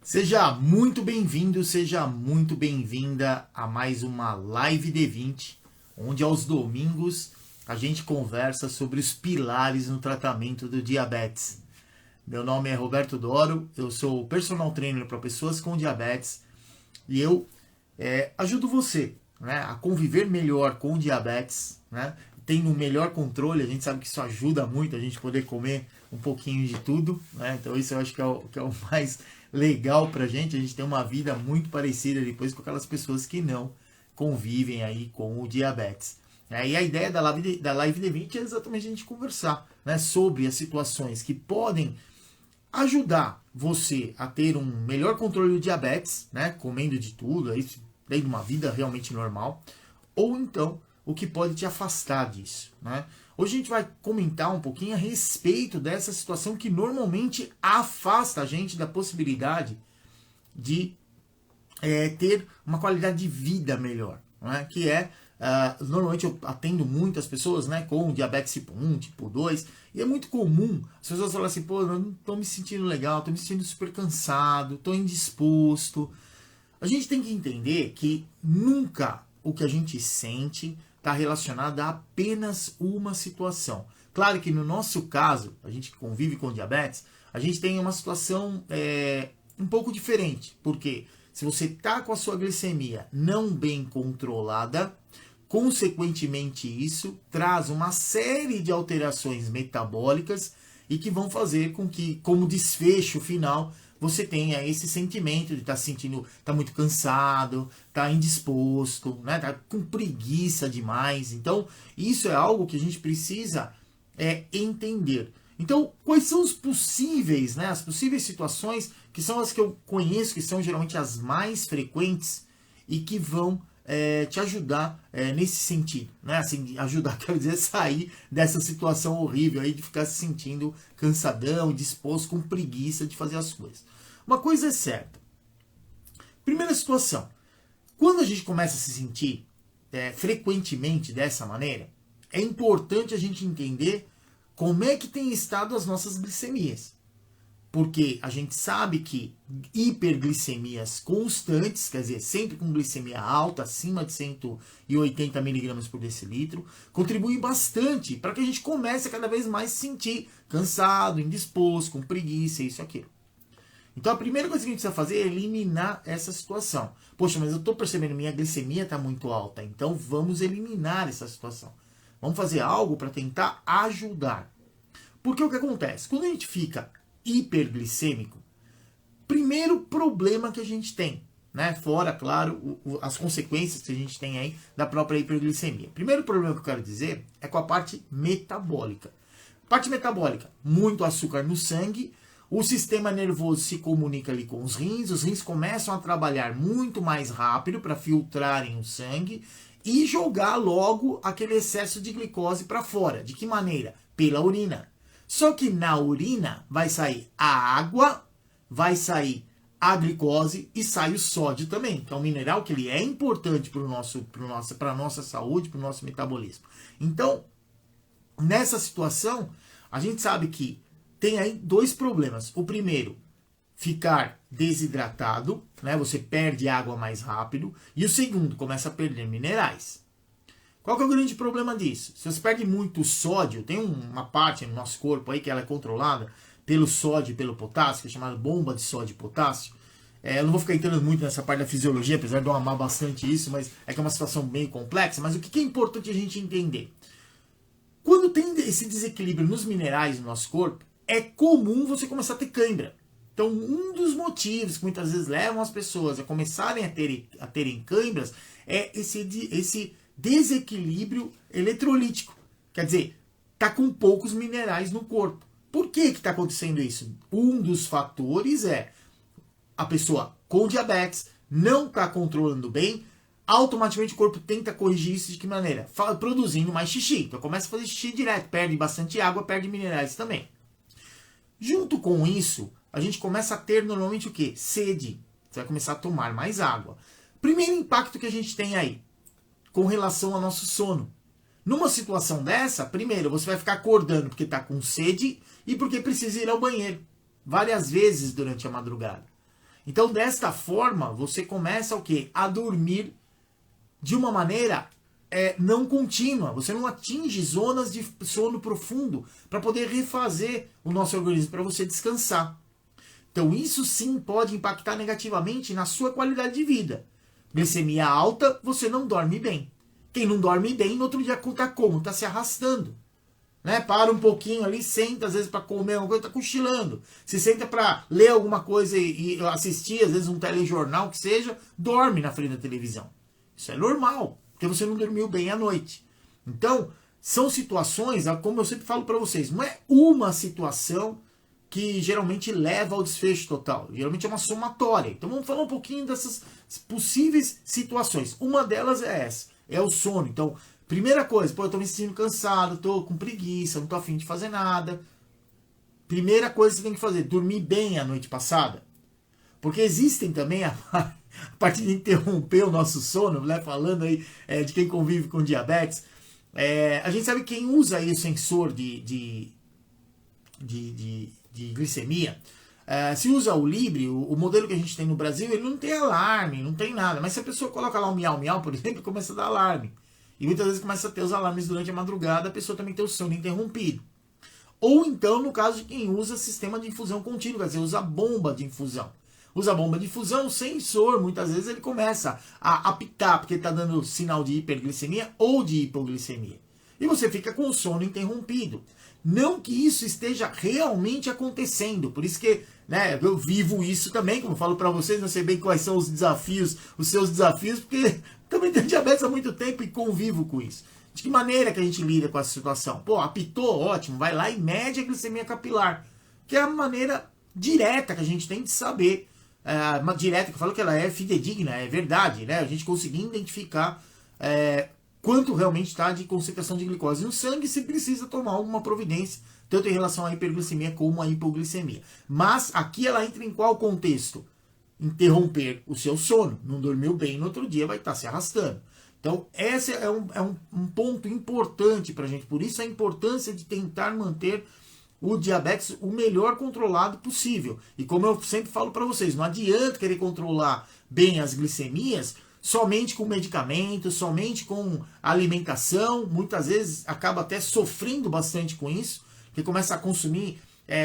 Seja muito bem-vindo, seja muito bem-vinda a mais uma Live D20, onde aos domingos a gente conversa sobre os pilares no tratamento do diabetes. Meu nome é Roberto Doro, eu sou personal trainer para pessoas com diabetes e eu ajudo você, né, a conviver melhor com o diabetes, né, tendo um melhor controle. A gente sabe que isso ajuda muito a gente poder comer um pouquinho de tudo, né? Então isso eu acho que é o mais legal pra gente. A gente tem uma vida muito parecida depois com aquelas pessoas que não convivem aí com o diabetes. E a ideia da Live D20 é exatamente a gente conversar, né, sobre as situações que podem ajudar você a ter um melhor controle do diabetes, né, comendo de tudo, aí, tendo uma vida realmente normal, ou então o que pode te afastar disso, né? Hoje a gente vai comentar um pouquinho a respeito dessa situação que normalmente afasta a gente da possibilidade de ter uma qualidade de vida melhor, né? Que é, normalmente eu atendo muitas pessoas, né, com diabetes tipo 1, tipo 2, e é muito comum as pessoas falarem assim, pô, eu não tô me sentindo legal, tô me sentindo super cansado, tô indisposto. A gente tem que entender que nunca o que a gente sente está relacionado a apenas uma situação. Claro que no nosso caso, a gente que convive com diabetes, a gente tem uma situação um pouco diferente. Porque se você está com a sua glicemia não bem controlada, consequentemente isso traz uma série de alterações metabólicas e que vão fazer com que, como desfecho final, você tenha esse sentimento de estar sentindo, tá muito cansado, tá indisposto, né, tá com preguiça demais. Então, isso é algo que a gente precisa entender. Então, quais são os possíveis, né, as possíveis situações que são as que eu conheço, que são geralmente as mais frequentes e que vão te ajudar nesse sentido, né? Assim, ajudar, quero dizer, sair dessa situação horrível aí de ficar se sentindo cansadão, disposto, com preguiça de fazer as coisas. Uma coisa é certa. Primeira situação, quando a gente começa a se sentir frequentemente dessa maneira, é importante a gente entender como é que tem estado as nossas glicemias. Porque a gente sabe que hiperglicemias constantes, quer dizer, sempre com glicemia alta, acima de 180 miligramas por decilitro, contribuem bastante para que a gente comece a cada vez mais se sentir cansado, indisposto, com preguiça, isso e aquilo. Então a primeira coisa que a gente precisa fazer é eliminar essa situação. Poxa, mas eu estou percebendo que minha glicemia está muito alta, então vamos eliminar essa situação. Vamos fazer algo para tentar ajudar. Porque o que acontece? Quando a gente fica hiperglicêmico, primeiro problema que a gente tem, né? Fora, claro, as consequências que a gente tem aí da própria hiperglicemia. Primeiro problema que eu quero dizer é com a parte metabólica. Parte metabólica, muito açúcar no sangue, o sistema nervoso se comunica ali com os rins começam a trabalhar muito mais rápido para filtrarem o sangue e jogar logo aquele excesso de glicose para fora. De que maneira? Pela urina. Só que na urina vai sair a água, vai sair a glicose e sai o sódio também, que é um mineral que ele é importante para a nossa saúde, para o nosso metabolismo. Então, nessa situação, a gente sabe que tem aí dois problemas. O primeiro, ficar desidratado, né? Você perde água mais rápido. E o segundo, começa a perder minerais. Qual que é o grande problema disso? Se você perde muito sódio, tem uma parte no nosso corpo aí que ela é controlada pelo sódio e pelo potássio, que é chamada bomba de sódio e potássio. Eu não vou ficar entrando muito nessa parte da fisiologia, apesar de eu amar bastante isso, mas é que é uma situação bem complexa. Mas o que é importante a gente entender? Quando tem esse desequilíbrio nos minerais no nosso corpo, é comum você começar a ter cãibra. Então, um dos motivos que muitas vezes levam as pessoas a começarem a terem cãibras é esse desequilíbrio eletrolítico. Quer dizer, está com poucos minerais no corpo. Por que está acontecendo isso? Um dos fatores é a pessoa com diabetes não está controlando bem, automaticamente o corpo tenta corrigir isso de que maneira? Produzindo mais xixi. Então começa a fazer xixi direto, perde bastante água, perde minerais também. Junto com isso, a gente começa a ter normalmente o quê? Sede. Você vai começar a tomar mais água. Primeiro impacto que a gente tem aí, com relação ao nosso sono. Numa situação dessa, primeiro, você vai ficar acordando porque está com sede e porque precisa ir ao banheiro várias vezes durante a madrugada. Então, desta forma, você começa o quê? A dormir de uma maneira não contínua. Você não atinge zonas de sono profundo para poder refazer o nosso organismo, para você descansar. Então, isso sim pode impactar negativamente na sua qualidade de vida. Glicemia alta, você não dorme bem. Quem não dorme bem, no outro dia está como? Está se arrastando. Né? Para um pouquinho ali, senta às vezes para comer alguma coisa, está cochilando. Se senta para ler alguma coisa e assistir, às vezes um telejornal que seja, dorme na frente da televisão. Isso é normal, porque você não dormiu bem à noite. Então, são situações, como eu sempre falo para vocês, não é uma situação que geralmente leva ao desfecho total. Geralmente é uma somatória. Então vamos falar um pouquinho dessas possíveis situações. Uma delas é essa, é o sono. Então, primeira coisa, eu tô me sentindo cansado, tô com preguiça, não tô afim de fazer nada. Primeira coisa que você tem que fazer, dormir bem a noite passada. Porque existem também, a partir de interromper o nosso sono, né, falando aí de quem convive com diabetes, a gente sabe que quem usa aí o sensor de glicemia, se usa o Libre, o modelo que a gente tem no Brasil, ele não tem alarme, não tem nada. Mas se a pessoa coloca lá um miau miau, por exemplo, começa a dar alarme. E muitas vezes começa a ter os alarmes durante a madrugada, a pessoa também tem o sono interrompido. Ou então, no caso de quem usa sistema de infusão contínua, quer dizer, usa bomba de infusão. Usa bomba de infusão, o sensor, muitas vezes ele começa a apitar, porque está dando sinal de hiperglicemia ou de hipoglicemia. E você fica com o sono interrompido. Não que isso esteja realmente acontecendo, por isso que eu vivo isso também, como eu falo para vocês, não sei bem quais são os desafios, os seus desafios, porque também tenho diabetes há muito tempo e convivo com isso. De que maneira que a gente lida com essa situação? Pô, apitou, ótimo, vai lá e mede a glicemia capilar, que é a maneira direta que a gente tem de saber, uma direta que eu falo que ela é fidedigna, é verdade, né? A gente conseguir identificar quanto realmente está de concentração de glicose no sangue, se precisa tomar alguma providência, tanto em relação à hiperglicemia como à hipoglicemia. Mas aqui ela entra em qual contexto? Interromper o seu sono. Não dormiu bem no outro dia, vai estar se arrastando. Então, esse é um ponto importante para a gente. Por isso a importância de tentar manter o diabetes o melhor controlado possível. E como eu sempre falo para vocês, não adianta querer controlar bem as glicemias somente com medicamentos, somente com alimentação. Muitas vezes acaba até sofrendo bastante com isso, porque começa a consumir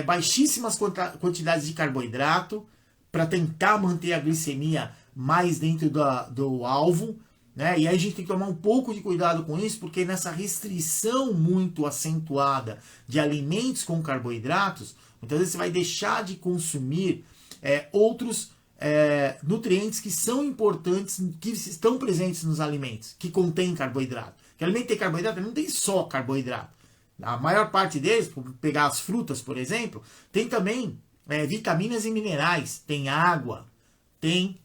baixíssimas quantidades de carboidrato para tentar manter a glicemia mais dentro do alvo. Né? E aí a gente tem que tomar um pouco de cuidado com isso, porque nessa restrição muito acentuada de alimentos com carboidratos, muitas vezes você vai deixar de consumir outros nutrientes que são importantes, que estão presentes nos alimentos, que contêm carboidrato. Porque alimento tem carboidrato, não tem só carboidrato. A maior parte deles, por pegar as frutas, por exemplo, tem também vitaminas e minerais, tem água, tem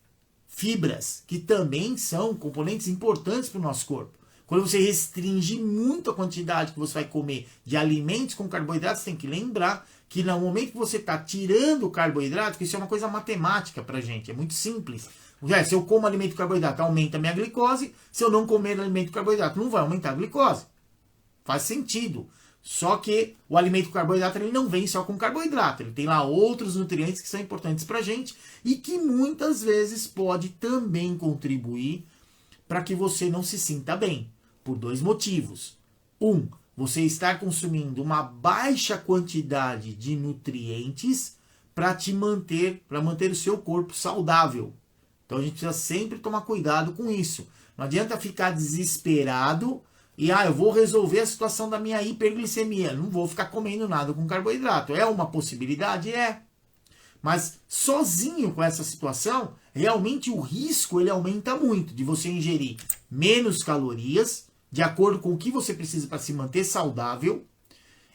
fibras, que também são componentes importantes para o nosso corpo. Quando você restringe muito a quantidade que você vai comer de alimentos com carboidratos, você tem que lembrar que no momento que você está tirando o carboidrato, que isso é uma coisa matemática para a gente, é muito simples. Se eu como alimento com carboidrato, aumenta a minha glicose. Se eu não comer alimento com carboidrato, não vai aumentar a glicose. Faz sentido. Só que o alimento com carboidrato ele não vem só com carboidrato. Ele tem lá outros nutrientes que são importantes para a gente e que muitas vezes pode também contribuir para que você não se sinta bem. Por dois motivos. Você está consumindo uma baixa quantidade de nutrientes para manter o seu corpo saudável. Então a gente precisa sempre tomar cuidado com isso. Não adianta ficar desesperado e eu vou resolver a situação da minha hiperglicemia. Não vou ficar comendo nada com carboidrato. É uma possibilidade? É. Mas sozinho com essa situação, realmente o risco ele aumenta muito de você ingerir menos calorias, de acordo com o que você precisa para se manter saudável.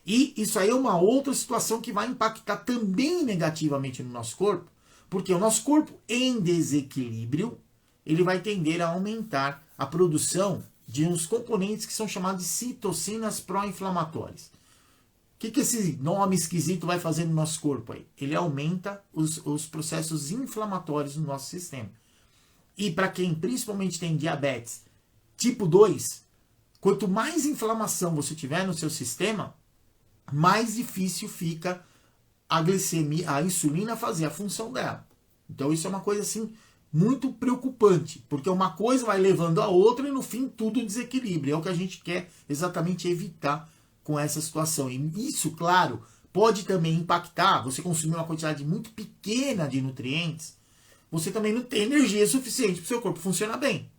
E isso aí é uma outra situação que vai impactar também negativamente no nosso corpo, porque o nosso corpo em desequilíbrio, ele vai tender a aumentar a produção de uns componentes que são chamados de citocinas pró-inflamatórias. O que esse nome esquisito vai fazer no nosso corpo aí? Ele aumenta os processos inflamatórios no nosso sistema. E para quem principalmente tem diabetes tipo 2, quanto mais inflamação você tiver no seu sistema, mais difícil fica a glicemia, a insulina fazer a função dela. Então isso é uma coisa assim muito preocupante, porque uma coisa vai levando a outra e no fim tudo desequilibra. É o que a gente quer exatamente evitar com essa situação. E isso, claro, pode também impactar. Você consumir uma quantidade muito pequena de nutrientes, você também não tem energia suficiente para o seu corpo funcionar bem.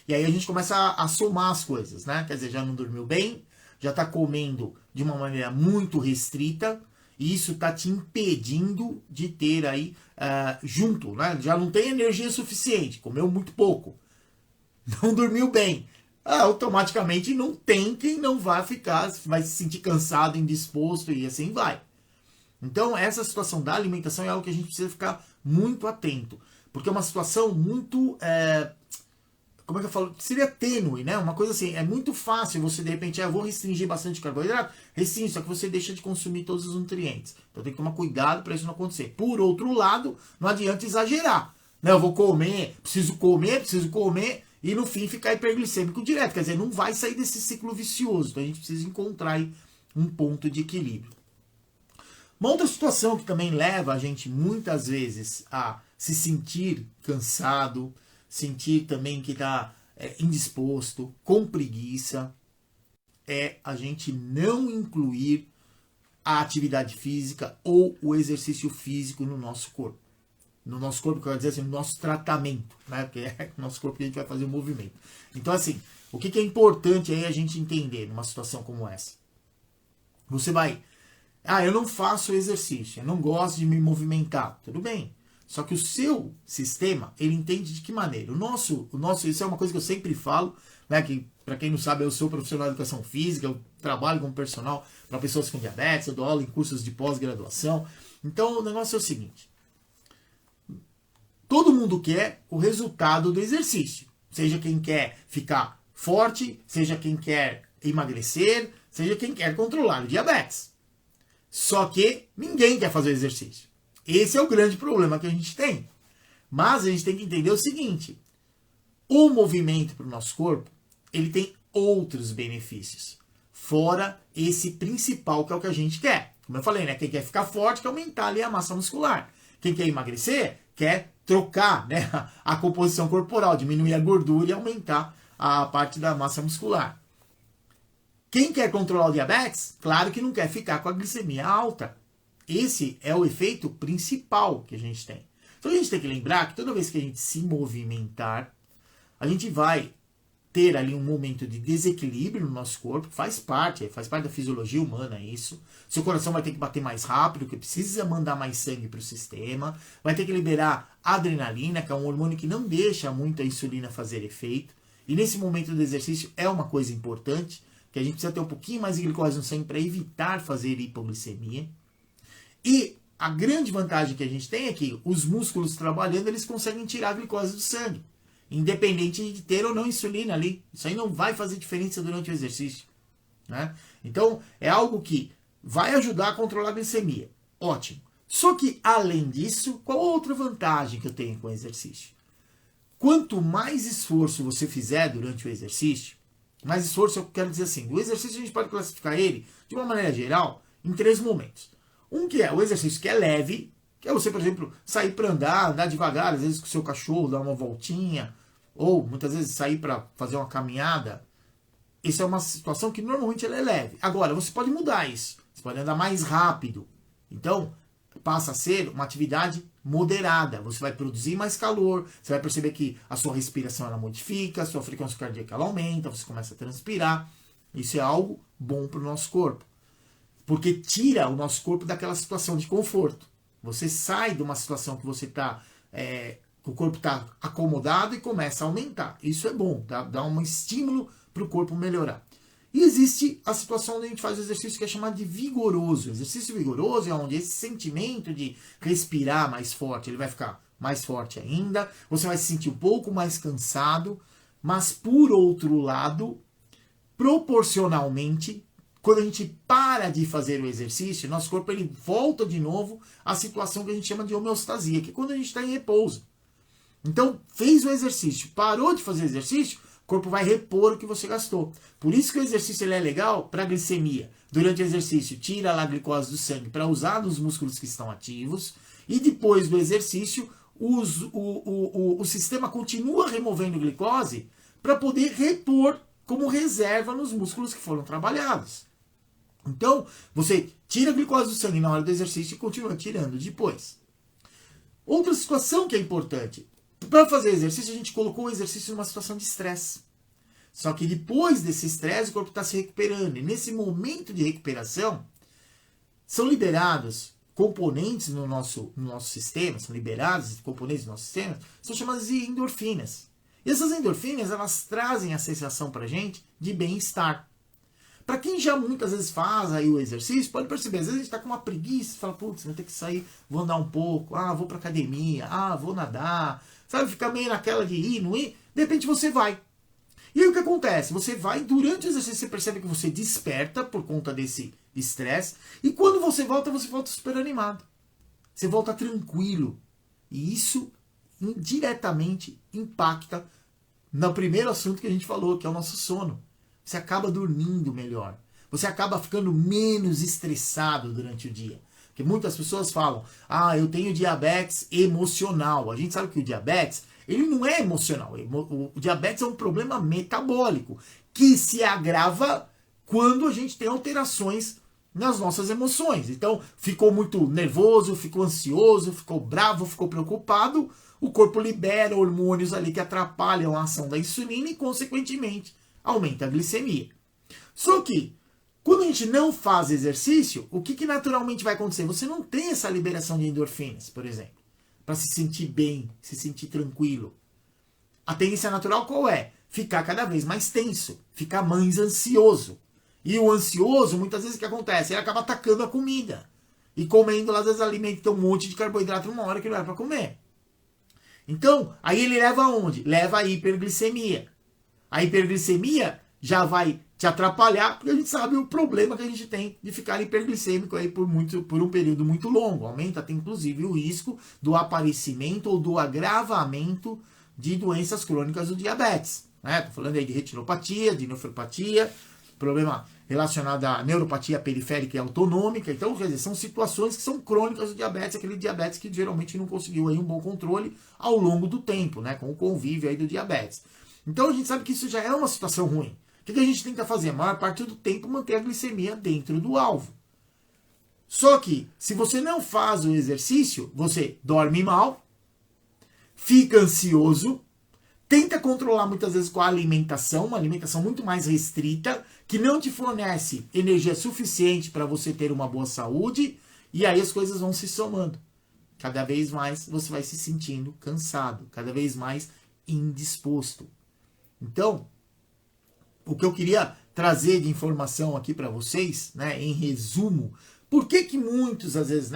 E aí a gente começa a somar as coisas, né? Quer dizer, já não dormiu bem, já está comendo de uma maneira muito restrita, e isso está te impedindo de ter aí junto, né? Já não tem energia suficiente, comeu muito pouco, não dormiu bem. Automaticamente não tem quem não vai ficar, vai se sentir cansado, indisposto e assim vai. Então essa situação da alimentação é algo que a gente precisa ficar muito atento, porque é uma situação muito, como é que eu falo? Seria tênue, né? Uma coisa assim, é muito fácil você de repente, eu vou restringir bastante carboidrato, restringe, só que você deixa de consumir todos os nutrientes. Então tem que tomar cuidado para isso não acontecer. Por outro lado, não adianta exagerar, né? Eu vou comer, preciso comer, e no fim ficar hiperglicêmico direto. Quer dizer, não vai sair desse ciclo vicioso. Então a gente precisa encontrar aí um ponto de equilíbrio. Uma outra situação que também leva a gente muitas vezes a se sentir cansado, sentir também que está indisposto, com preguiça, é a gente não incluir a atividade física ou o exercício físico no nosso corpo. No nosso corpo, quer dizer assim, no nosso tratamento, né? Porque é o nosso corpo que a gente vai fazer o movimento. Então, assim, o que é importante aí a gente entender numa situação como essa? Você vai, eu não faço exercício, eu não gosto de me movimentar. Tudo bem. Só que o seu sistema, ele entende de que maneira? O nosso, isso é uma coisa que eu sempre falo, né? Que, para quem não sabe, eu sou profissional de educação física, eu trabalho como personal para pessoas com diabetes, eu dou aula em cursos de pós-graduação. Então, o negócio é o seguinte. Todo mundo quer o resultado do exercício. Seja quem quer ficar forte, seja quem quer emagrecer, seja quem quer controlar o diabetes. Só que ninguém quer fazer o exercício. Esse é o grande problema que a gente tem. Mas a gente tem que entender o seguinte. O movimento para o nosso corpo, ele tem outros benefícios. Fora esse principal que é o que a gente quer. Como eu falei, né? Quem quer ficar forte quer aumentar ali a massa muscular. Quem quer emagrecer quer trocar, né, a composição corporal, diminuir a gordura e aumentar a parte da massa muscular. Quem quer controlar o diabetes, claro que não quer ficar com a glicemia alta. Esse é o efeito principal que a gente tem. Então a gente tem que lembrar que toda vez que a gente se movimentar, a gente vai ter ali um momento de desequilíbrio no nosso corpo, faz parte da fisiologia humana isso. Seu coração vai ter que bater mais rápido, porque precisa mandar mais sangue para o sistema, vai ter que liberar adrenalina, que é um hormônio que não deixa muito a insulina fazer efeito. E nesse momento do exercício é uma coisa importante, que a gente precisa ter um pouquinho mais de glicose no sangue para evitar fazer hipoglicemia. E a grande vantagem que a gente tem é que os músculos trabalhando, eles conseguem tirar a glicose do sangue. Independente de ter ou não insulina ali. Isso aí não vai fazer diferença durante o exercício. Né? Então, é algo que vai ajudar a controlar a glicemia. Ótimo. Só que, além disso, qual outra vantagem que eu tenho com o exercício? Quanto mais esforço você fizer durante o exercício, mais esforço eu quero dizer assim, o exercício a gente pode classificar ele, de uma maneira geral, em 3 momentos. Um que é o exercício que é leve, que é você, por exemplo, sair para andar devagar, às vezes com o seu cachorro, dar uma voltinha, ou muitas vezes sair para fazer uma caminhada. Isso é uma situação que normalmente ela é leve. Agora, você pode mudar isso. Você pode andar mais rápido. Então, passa a ser uma atividade moderada. Você vai produzir mais calor, você vai perceber que a sua respiração ela modifica, a sua frequência cardíaca ela aumenta, você começa a transpirar. Isso é algo bom para o nosso corpo. Porque tira o nosso corpo daquela situação de conforto. Você sai de uma situação que você está... o corpo está acomodado e começa a aumentar. Isso é bom, dá um estímulo para o corpo melhorar. E existe a situação onde a gente faz o exercício que é chamado de vigoroso. O exercício vigoroso é onde esse sentimento de respirar mais forte, ele vai ficar mais forte ainda. Você vai se sentir um pouco mais cansado, mas por outro lado, proporcionalmente, quando a gente para de fazer o exercício, nosso corpo ele volta de novo à situação que a gente chama de homeostasia, que é quando a gente está em repouso. Então, fez o exercício, parou de fazer o exercício, o corpo vai repor o que você gastou. Por isso que o exercício ele é legal para a glicemia. Durante o exercício, tira lá a glicose do sangue para usar nos músculos que estão ativos. E depois do exercício, o sistema continua removendo glicose para poder repor como reserva nos músculos que foram trabalhados. Então, você tira a glicose do sangue na hora do exercício e continua tirando depois. Outra situação que é importante. Para fazer exercício, a gente colocou o exercício numa situação de estresse. Só que depois desse estresse, o corpo está se recuperando. E nesse momento de recuperação, são liberados componentes no nosso sistema, são liberados componentes do nosso sistema, são chamadas de endorfinas. E essas endorfinas, elas trazem a sensação para a gente de bem-estar. Para quem já muitas vezes faz aí o exercício, pode perceber, às vezes a gente está com uma preguiça, fala, putz, vou ter que sair, vou andar um pouco, vou para academia, vou nadar, sabe, fica meio naquela de ir, não ir, de repente você vai. E aí o que acontece? Você vai, durante o exercício você percebe que você desperta por conta desse estresse, e quando você volta super animado. Você volta tranquilo. E isso indiretamente impacta no primeiro assunto que a gente falou, que é o nosso sono. Você acaba dormindo melhor. Você acaba ficando menos estressado durante o dia. Porque muitas pessoas falam, eu tenho diabetes emocional. A gente sabe que o diabetes, ele não é emocional. O diabetes é um problema metabólico, que se agrava quando a gente tem alterações nas nossas emoções. Então, ficou muito nervoso, ficou ansioso, ficou bravo, ficou preocupado, o corpo libera hormônios ali que atrapalham a ação da insulina e, consequentemente, aumenta a glicemia. Só que, quando a gente não faz exercício, o que naturalmente vai acontecer? Você não tem essa liberação de endorfinas, por exemplo, para se sentir bem, se sentir tranquilo. A tendência natural qual é? Ficar cada vez mais tenso, ficar mais ansioso. E o ansioso, muitas vezes o que acontece? Ele acaba atacando a comida. E comendo, às vezes, alimento que tem um monte de carboidrato numa hora que não era para comer. Então, aí ele leva aonde? Leva a hiperglicemia. A hiperglicemia já vai te atrapalhar, porque a gente sabe o problema que a gente tem de ficar hiperglicêmico aí por um período muito longo. Aumenta até, inclusive, o risco do aparecimento ou do agravamento de doenças crônicas do diabetes. Estou falando aí de retinopatia, de nefropatia, problema relacionado à neuropatia periférica e autonômica. Então, quer dizer, são situações que são crônicas do diabetes, aquele diabetes que geralmente não conseguiu aí um bom controle ao longo do tempo, com o convívio aí do diabetes. Então, a gente sabe que isso já é uma situação ruim. O que a gente tenta fazer? A maior parte do tempo, manter a glicemia dentro do alvo. Só que, se você não faz o exercício, você dorme mal, fica ansioso, tenta controlar muitas vezes com a alimentação, uma alimentação muito mais restrita, que não te fornece energia suficiente para você ter uma boa saúde, e aí as coisas vão se somando. Cada vez mais você vai se sentindo cansado, cada vez mais indisposto. Então, o que eu queria trazer de informação aqui para vocês, em resumo, por que muitos, às vezes,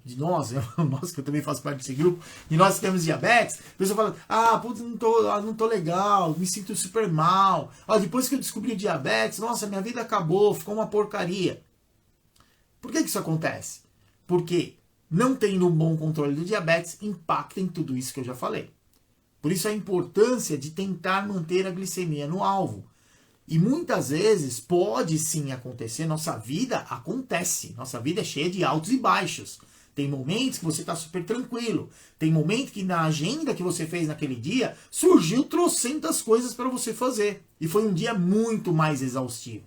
de nós, nós que eu também faço parte desse grupo, de nós que temos diabetes, a pessoa fala, putz, não tô legal, me sinto super mal, depois que eu descobri o diabetes, nossa, minha vida acabou, ficou uma porcaria. Por que isso acontece? Porque não tendo um bom controle do diabetes, impacta em tudo isso que eu já falei. Por isso a importância de tentar manter a glicemia no alvo. E muitas vezes pode sim acontecer, nossa vida acontece, nossa vida é cheia de altos e baixos. Tem momentos que você está super tranquilo, tem momentos que na agenda que você fez naquele dia, surgiu trocentas coisas para você fazer. E foi um dia muito mais exaustivo.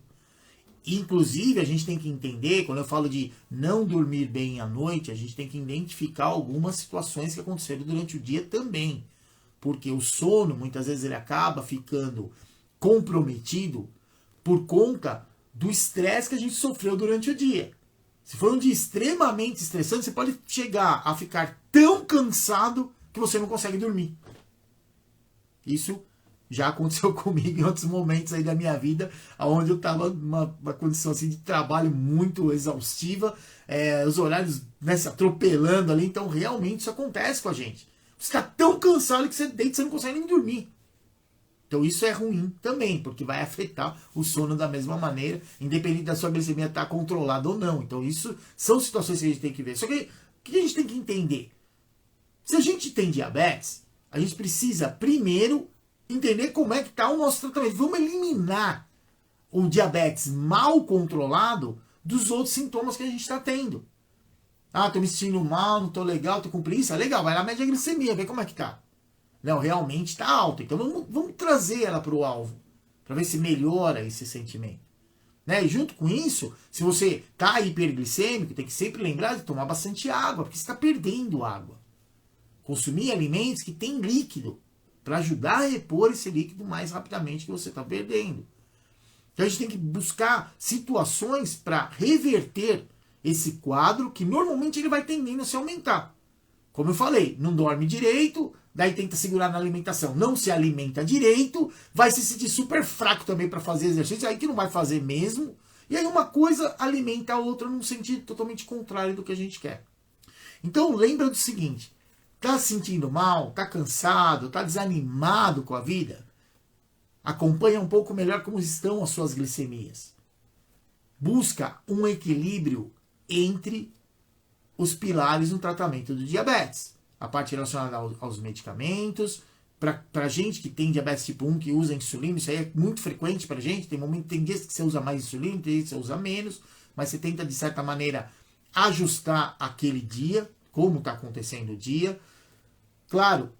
Inclusive, a gente tem que entender, quando eu falo de não dormir bem à noite, a gente tem que identificar algumas situações que aconteceram durante o dia também. Porque o sono, muitas vezes, ele acaba ficando comprometido por conta do estresse que a gente sofreu durante o dia. Se for um dia extremamente estressante, você pode chegar a ficar tão cansado que você não consegue dormir. Isso já aconteceu comigo em outros momentos aí da minha vida, onde eu estava numa condição assim, de trabalho muito exaustiva, os horários se atropelando ali, então realmente isso acontece com a gente. Você está tão cansado que você deita e você não consegue nem dormir. Então isso é ruim também, porque vai afetar o sono da mesma maneira, independente da sua glicemia estar controlada ou não. Então isso são situações que a gente tem que ver. Só que o que a gente tem que entender? Se a gente tem diabetes, a gente precisa primeiro entender como é que está o nosso tratamento. Vamos eliminar o diabetes mal controlado dos outros sintomas que a gente está tendo. Ah, tô me sentindo mal, não tô legal, tô com preguiça. Legal, vai lá, mede a glicemia, vê como é que tá. Não, realmente tá alta. Então vamos trazer ela para o alvo, para ver se melhora esse sentimento. Né? E junto com isso, se você tá hiperglicêmico, tem que sempre lembrar de tomar bastante água, porque você está perdendo água. Consumir alimentos que tem líquido, para ajudar a repor esse líquido mais rapidamente que você está perdendo. Então a gente tem que buscar situações para reverter esse quadro que normalmente ele vai tendendo a se aumentar. Como eu falei, não dorme direito, daí tenta segurar na alimentação, não se alimenta direito, vai se sentir super fraco também para fazer exercício, aí que não vai fazer mesmo. E aí uma coisa alimenta a outra num sentido totalmente contrário do que a gente quer. Então lembra do seguinte, tá se sentindo mal, tá cansado, tá desanimado com a vida? Acompanha um pouco melhor como estão as suas glicemias. Busca um equilíbrio entre os pilares no tratamento do diabetes. A parte relacionada aos medicamentos. Para gente que tem diabetes tipo 1, que usa insulina, isso aí é muito frequente para gente. Tem dias que você usa mais insulina, tem dias que você usa menos. Mas você tenta, de certa maneira, ajustar aquele dia, como está acontecendo o dia. Claro,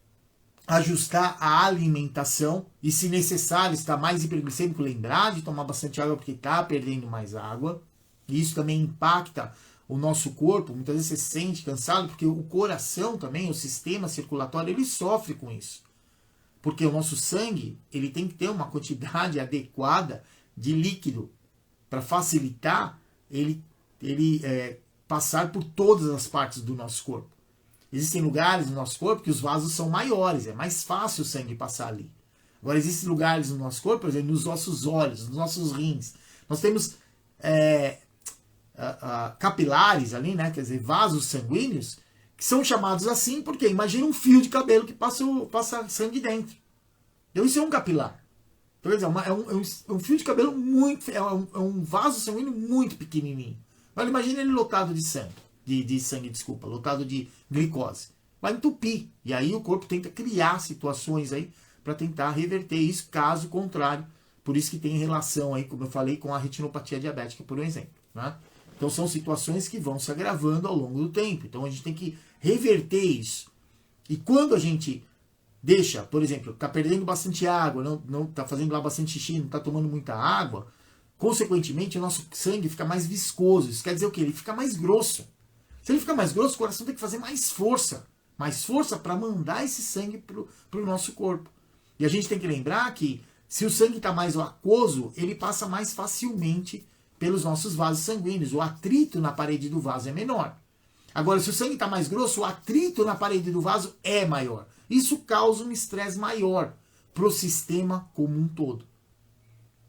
ajustar a alimentação. E se necessário, está mais hiperglicêmico, lembrar de tomar bastante água, porque está perdendo mais água. E isso também impacta o nosso corpo. Muitas vezes você se sente cansado, porque o coração também, o sistema circulatório, ele sofre com isso. Porque o nosso sangue, ele tem que ter uma quantidade adequada de líquido para facilitar ele passar por todas as partes do nosso corpo. Existem lugares no nosso corpo que os vasos são maiores, é mais fácil o sangue passar ali. Agora, existem lugares no nosso corpo, por exemplo, nos nossos olhos, nos nossos rins. Nós temos capilares ali, né? Quer dizer, vasos sanguíneos, que são chamados assim porque imagina um fio de cabelo que passa sangue dentro. Então isso é um capilar. Então, quer dizer, é um fio de cabelo muito, é um vaso sanguíneo muito pequenininho. Mas imagina ele lotado de sangue, lotado de glicose. Vai entupir. E aí o corpo tenta criar situações aí para tentar reverter isso, caso contrário. Por isso que tem relação aí, como eu falei, com a retinopatia diabética, por exemplo, né? Então são situações que vão se agravando ao longo do tempo. Então a gente tem que reverter isso. E quando a gente deixa, por exemplo, está perdendo bastante água, não está fazendo lá bastante xixi, não está tomando muita água, consequentemente o nosso sangue fica mais viscoso. Isso quer dizer o quê? Ele fica mais grosso. Se ele fica mais grosso, o coração tem que fazer mais força para mandar esse sangue para o nosso corpo. E a gente tem que lembrar que se o sangue está mais aquoso, ele passa mais facilmente pelos nossos vasos sanguíneos. O atrito na parede do vaso é menor. Agora, se o sangue está mais grosso, o atrito na parede do vaso é maior. Isso causa um estresse maior para o sistema como um todo.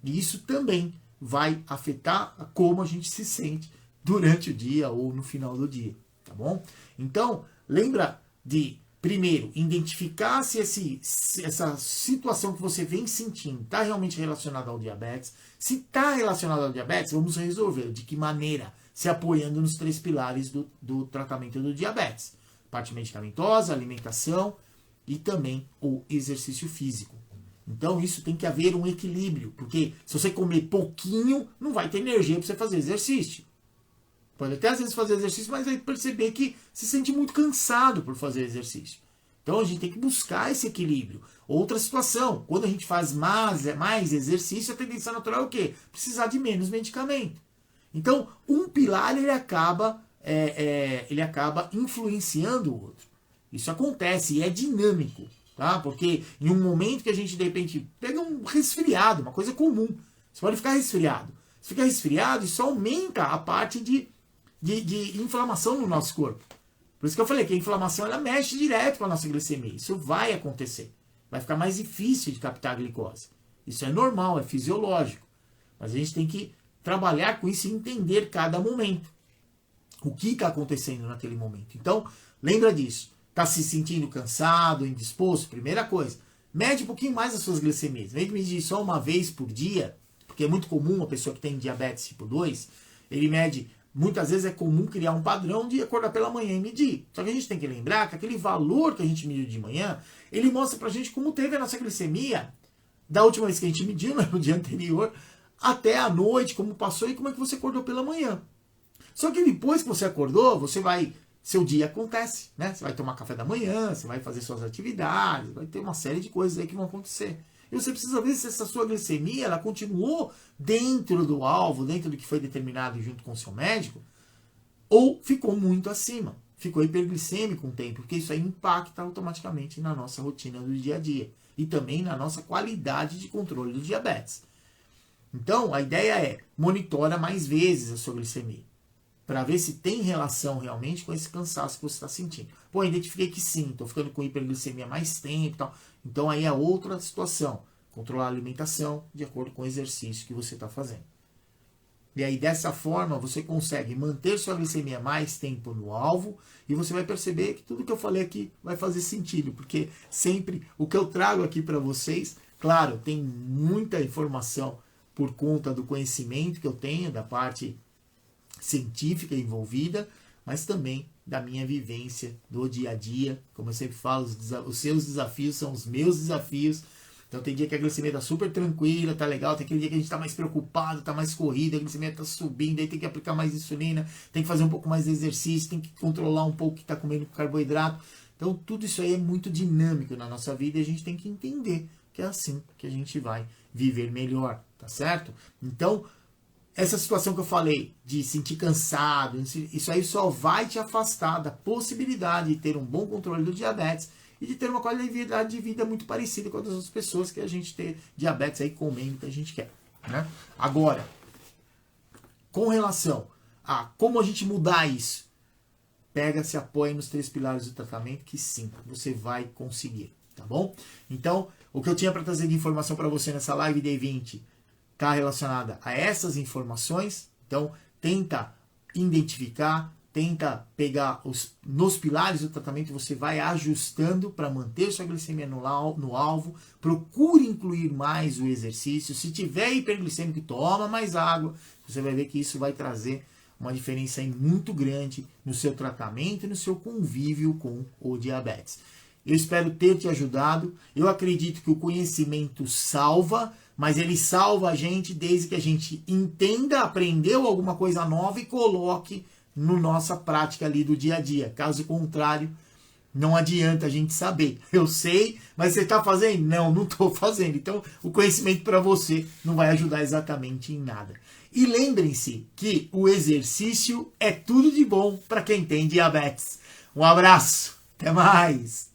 E isso também vai afetar como a gente se sente durante o dia ou no final do dia, tá bom? Então, lembra de, primeiro, identificar se essa situação que você vem sentindo está realmente relacionada ao diabetes. Se está relacionada ao diabetes, vamos resolver. De que maneira? Se apoiando nos 3 pilares do tratamento do diabetes. Parte medicamentosa, alimentação e também o exercício físico. Então isso tem que haver um equilíbrio, porque se você comer pouquinho, não vai ter energia para você fazer exercício. Pode até às vezes fazer exercício, mas vai perceber que se sente muito cansado por fazer exercício. Então a gente tem que buscar esse equilíbrio. Outra situação, quando a gente faz mais exercício, a tendência natural é o quê? Precisar de menos medicamento. Então um pilar ele acaba influenciando o outro. Isso acontece e é dinâmico. Tá? Porque em um momento que a gente de repente pega um resfriado, uma coisa comum, você pode ficar resfriado. Se fica resfriado, isso aumenta a parte de inflamação no nosso corpo. Por isso que eu falei que a inflamação ela mexe direto com a nossa glicemia. Isso vai acontecer. Vai ficar mais difícil de captar a glicose. Isso é normal, é fisiológico. Mas a gente tem que trabalhar com isso e entender cada momento. O que está acontecendo naquele momento. Então, lembra disso. Está se sentindo cansado, indisposto? Primeira coisa, mede um pouquinho mais as suas glicemias. Em vez de medir só uma vez por dia, porque é muito comum a pessoa que tem diabetes tipo 2, ele mede, muitas vezes é comum criar um padrão de acordar pela manhã e medir. Só que a gente tem que lembrar que aquele valor que a gente mediu de manhã, ele mostra pra gente como teve a nossa glicemia da última vez que a gente mediu, no dia anterior, até a noite, como passou e como é que você acordou pela manhã. Só que depois que você acordou, seu dia acontece, né? Você vai tomar café da manhã, você vai fazer suas atividades, vai ter uma série de coisas aí que vão acontecer. E você precisa ver se essa sua glicemia, ela continuou dentro do alvo, dentro do que foi determinado junto com o seu médico, ou ficou muito acima, ficou hiperglicêmico com o tempo, porque isso aí impacta automaticamente na nossa rotina do dia a dia e também na nossa qualidade de controle do diabetes. Então, a ideia é monitora mais vezes a sua glicemia, para ver se tem relação realmente com esse cansaço que você está sentindo. Pô, identifiquei que sim, estou ficando com hiperglicemia mais tempo e tal. Então aí é outra situação. Controlar a alimentação de acordo com o exercício que você está fazendo. E aí dessa forma você consegue manter sua glicemia mais tempo no alvo e você vai perceber que tudo que eu falei aqui vai fazer sentido, porque sempre o que eu trago aqui para vocês, claro, tem muita informação por conta do conhecimento que eu tenho, da parte científica envolvida, mas também da minha vivência do dia a dia. Como eu sempre falo, os seus desafios são os meus desafios. Então tem dia que a glicemia tá super tranquila, tá legal, tem aquele dia que a gente tá mais preocupado, tá mais corrido, a glicemia tá subindo, aí tem que aplicar mais insulina, tem que fazer um pouco mais de exercício, tem que controlar um pouco o que tá comendo carboidrato. Então tudo isso aí é muito dinâmico na nossa vida e a gente tem que entender que é assim que a gente vai viver melhor, tá certo? Então, essa situação que eu falei, de sentir cansado, isso aí só vai te afastar da possibilidade de ter um bom controle do diabetes e de ter uma qualidade de vida muito parecida com as outras pessoas que a gente tem diabetes aí comendo o que a gente quer, né? Agora, com relação a como a gente mudar isso, se apoia nos 3 pilares do tratamento, que sim, você vai conseguir, tá bom? Então, o que eu tinha para trazer de informação para você nessa live Day 20 está relacionada a essas informações. Então, tenta identificar, tenta pegar nos pilares do tratamento, você vai ajustando para manter sua glicemia no alvo. Procure incluir mais o exercício. Se tiver hiperglicêmico, toma mais água. Você vai ver que isso vai trazer uma diferença aí muito grande no seu tratamento e no seu convívio com o diabetes. Eu espero ter te ajudado. Eu acredito que o conhecimento salva, mas ele salva a gente desde que a gente entenda, aprendeu alguma coisa nova e coloque na nossa prática ali do dia a dia. Caso contrário, não adianta a gente saber. Eu sei, mas você está fazendo? Não estou fazendo. Então, o conhecimento para você não vai ajudar exatamente em nada. E lembrem-se que o exercício é tudo de bom para quem tem diabetes. Um abraço, até mais!